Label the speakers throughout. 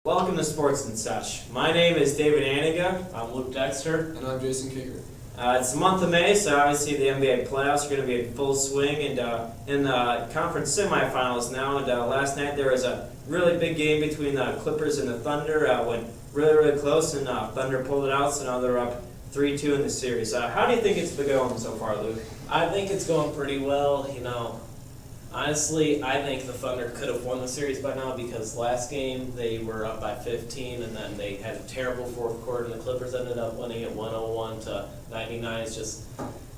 Speaker 1: Welcome to Sports and Such. My name is David Aniga.
Speaker 2: I'm Luke Dexter.
Speaker 3: And I'm Jason Kicker.
Speaker 1: It's the month of May, so obviously the NBA playoffs are going to be in full swing, and in the conference semifinals now. And last night there was a really big game between the Clippers and the Thunder. Went really close, and Thunder pulled it out, so now they're up 3-2 in the series. How do you think it's been going so far, Luke?
Speaker 2: I think it's going pretty well. Honestly, I think the Thunder could have won the series by now because last game they were up by 15, and then they had a terrible fourth quarter, and the Clippers ended up winning it 101-99. It's just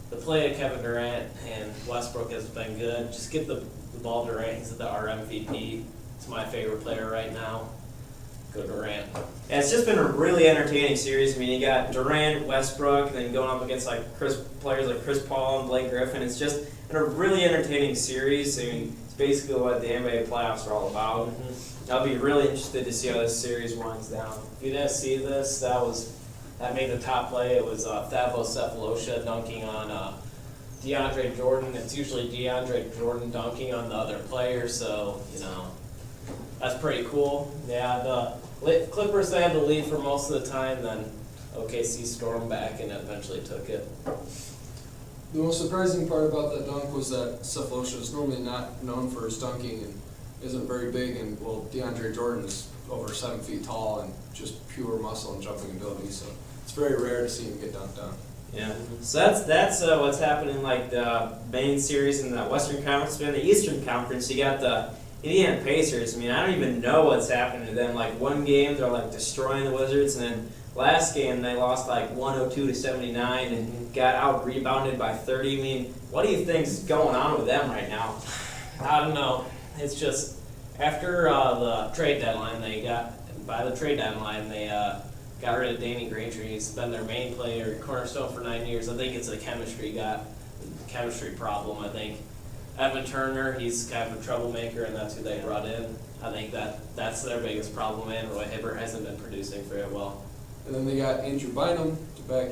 Speaker 2: the play of Kevin Durant and Westbrook has been good. Just give the ball to Durant. He's our MVP. It's my favorite player right now. Go Durant.
Speaker 1: Yeah, it's just been a really entertaining series. I mean, you got Durant, Westbrook, and then going up against players like Chris Paul and Blake Griffin. It's just been a really entertaining series. I mean, it's basically what the NBA playoffs are all about.
Speaker 2: Mm-hmm.
Speaker 1: I'll be really interested to see how this series winds down.
Speaker 2: If you didn't see this, that made the top play. It was Thabo Sefolosha dunking on DeAndre Jordan. It's usually DeAndre Jordan dunking on the other player, so that's pretty cool. Yeah, the Clippers, they had the lead for most of the time, then OKC stormed back and eventually took it.
Speaker 3: The most surprising part about that dunk was that Sefolosha is normally not known for his dunking and isn't very big, and DeAndre Jordan is over 7 feet tall and just pure muscle and jumping ability, so it's very rare to see him get dunked on.
Speaker 1: Yeah, so that's what's happening like the main series in the Western Conference. But in the Eastern Conference, you got the Indiana Pacers. I mean, I don't even know what's happening to them. Like one game, they're like destroying the Wizards, and then last game they lost like 102-79 and got out rebounded by 30. I mean, what do you think's going on with them right now?
Speaker 2: I don't know. It's just after the trade deadline, they got rid of Danny Granger. He's been their main player, cornerstone for 9 years. I think it's a chemistry problem. I think Evan Turner, he's kind of a troublemaker, and that's who they brought in. I think that's their biggest problem, and Roy Hibbert hasn't been producing very well.
Speaker 3: And then they got Andrew Bynum to back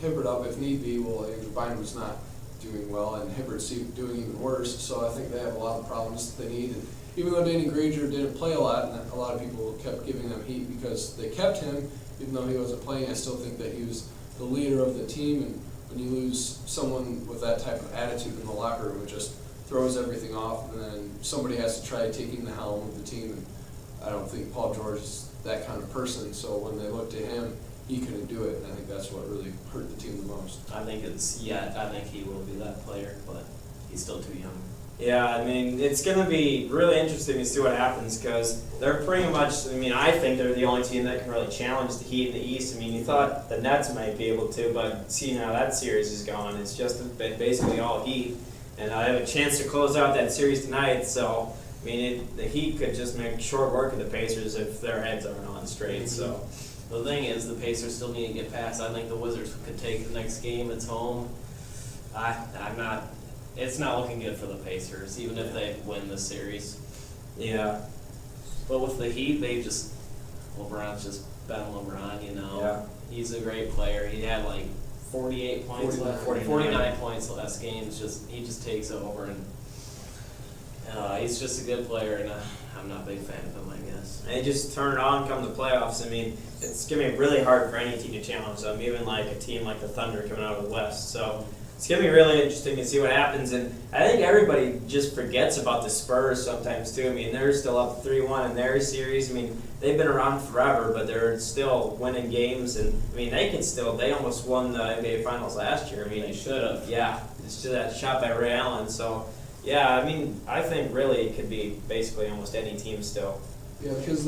Speaker 3: Hibbert up if need be. Well, Andrew Bynum's not doing well, and Hibbert's doing even worse, so I think they have a lot of problems that they need. And even though Danny Granger didn't play a lot, and a lot of people kept giving them heat because they kept him, even though he wasn't playing, I still think that he was the leader of the team, and when you lose someone with that type of attitude in the locker room, it just throws everything off, and then somebody has to try taking the helm of the team, and I don't think Paul George is that kind of person, so when they looked at him, he couldn't do it, and I think that's what really hurt the team the most.
Speaker 2: I think he will be that player, but he's still too young.
Speaker 1: Yeah, I mean, it's going to be really interesting to see what happens because they're pretty much, I think they're the only team that can really challenge the Heat in the East. I mean, you thought the Nets might be able to, but seeing how that series is going, it's just been basically all Heat. And I have a chance to close out that series tonight, so, the Heat could just make short work of the Pacers if their heads aren't on straight, so.
Speaker 2: The thing is, the Pacers still need to get past. I think the Wizards could take the next game. It's home. It's not looking good for the Pacers, even if they win the series.
Speaker 1: Yeah.
Speaker 2: But with the Heat, LeBron's just been LeBron,
Speaker 1: Yeah.
Speaker 2: He's a great player. He had 48 points 49 points last game. He just takes over, and he's just a good player, and I'm not a big fan of him, I guess.
Speaker 1: They just turn it on come the playoffs. It's going to be really hard for any team to challenge them, even like a team like the Thunder coming out of the West. So it's going to be really interesting to see what happens. And I think everybody just forgets about the Spurs sometimes, too. They're still up 3-1 in their series. They've been around forever, but they're still winning games. And, they almost won the NBA Finals last year.
Speaker 2: They should have.
Speaker 1: Yeah, it's just that shot by Ray Allen. So, yeah, I think really it could be basically almost any team still.
Speaker 3: Yeah, because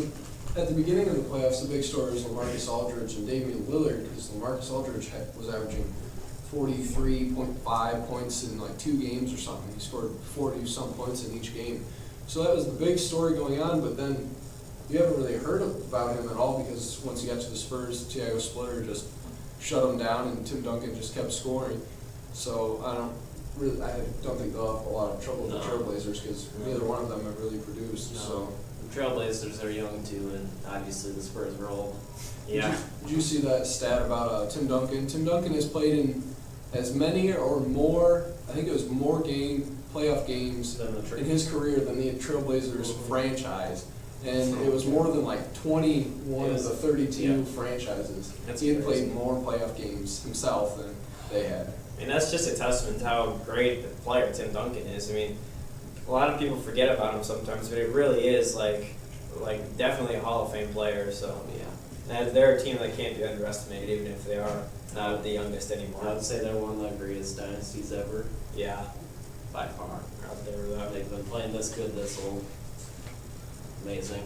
Speaker 3: at the beginning of the playoffs, the big story was LaMarcus Aldridge and Damian Lillard, because LaMarcus Aldridge was averaging 43.5 points in 2 games or something. He scored 40-some points in each game. So that was the big story going on, but then you haven't really heard about him at all because once he got to the Spurs, Thiago Splitter just shut him down and Tim Duncan just kept scoring. So I don't think they'll have a lot of trouble with the Trailblazers because neither one of them have really produced.
Speaker 2: No.
Speaker 3: So
Speaker 2: The Trailblazers are young too, and obviously the Spurs are old.
Speaker 1: Yeah.
Speaker 3: Did you see that stat about Tim Duncan? Tim Duncan has played in as many or more, I think it was more playoff games in his career than the Trailblazers franchise. And it was more than like 21
Speaker 2: It
Speaker 3: of
Speaker 2: was-
Speaker 3: the 32
Speaker 2: yeah.
Speaker 3: franchises.
Speaker 1: That's
Speaker 3: He had
Speaker 1: crazy.
Speaker 3: played more playoff games himself than they had.
Speaker 1: I mean, that's just a testament to how great the player Tim Duncan is. I mean, a lot of people forget about him sometimes, but it really is like definitely a Hall of Fame player. So
Speaker 2: Yeah.
Speaker 1: and they're a team that can't be underestimated, even if they are not the youngest
Speaker 2: I
Speaker 1: anymore.
Speaker 2: would say they're one of the greatest dynasties ever,
Speaker 1: Yeah,
Speaker 2: by far.
Speaker 1: out there with that.
Speaker 2: They've been playing this good this old. Amazing.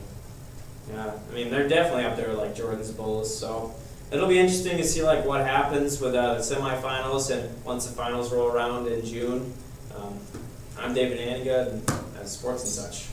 Speaker 1: Yeah, I mean they're definitely up there with like Jordan's Bulls. So it'll be interesting to see like what happens with the semifinals and once the finals roll around in June. I'm David Aniga, and that's Sports and Such.